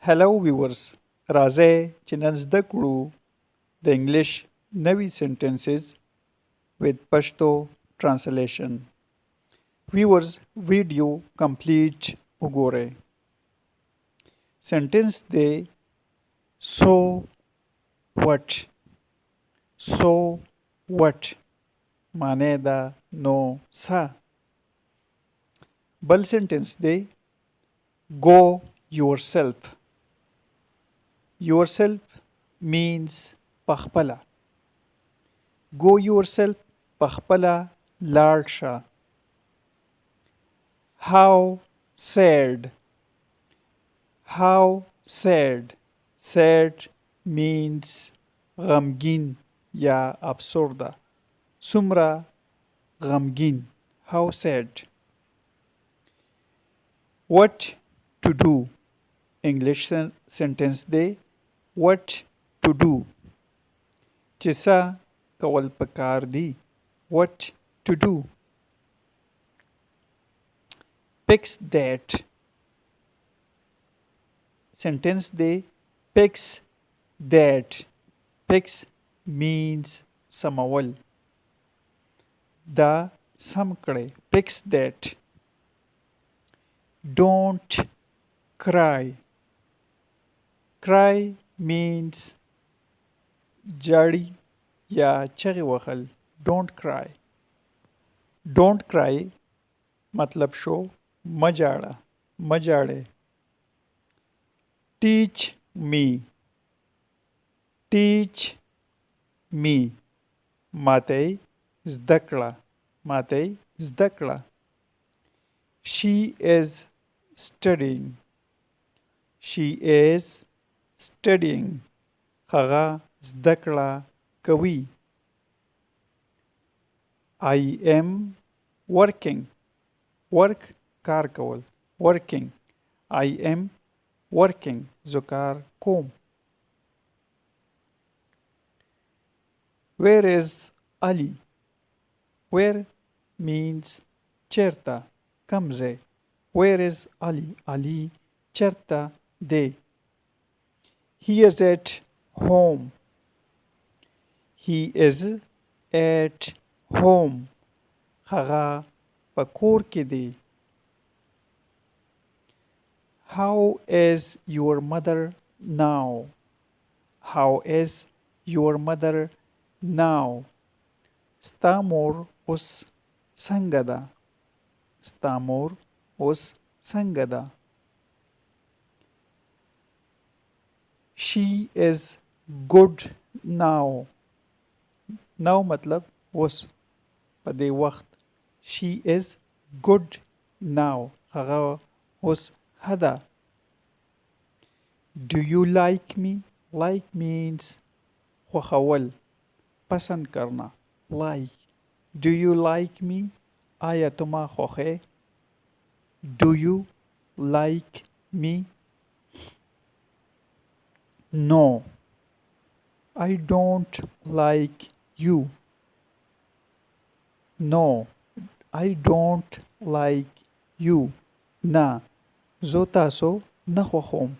Hello viewers راځئ چې نن زده کړو د انګلیش نوي sentences with پشتو translation. Viewers video complete وګورئ. Sentence دی so what معنی دا نو څه. بل sentence دی go yourself. Yourself means پخپله. Go yourself پخپله لاړ شه. How sad. Sad means غمگین یا افسرده. څومره غمگین. How sad. What to do. English sentence دی what to do. چې څه کول پکار دي. What to do. Fix that. Sentence دی fix that. Fix means سمول. دا سم کړئ. Fix that. Don't cry. Cry means ژاړئ یا چغې وهل. Don't cry. Don't cry مطلب شو مه ژاړئ. Teach me. ماته زده کړه. She is studying. هغه زده کړه کوي. I am working. Work کار کول. Working. I am working. زه کار کوم. Where is Ali? Where means چیرته کوم ځای. Where is Ali? Ali چیرته دی. He is at home. هغه په کور کې دی. How is your mother now? ستا مور اوس څنګه ده. She is good now. Now مطلب اوس په دې وخت. She is good now. هغه اوس ښه ده. Do you like me? Like means خوښول. پسند کرنا. Like. Do you like me? آیا تو ما خوښې. Do you like me? No. I don't like you. No. I don't like you. نه. زه تاسو نه خوښوم.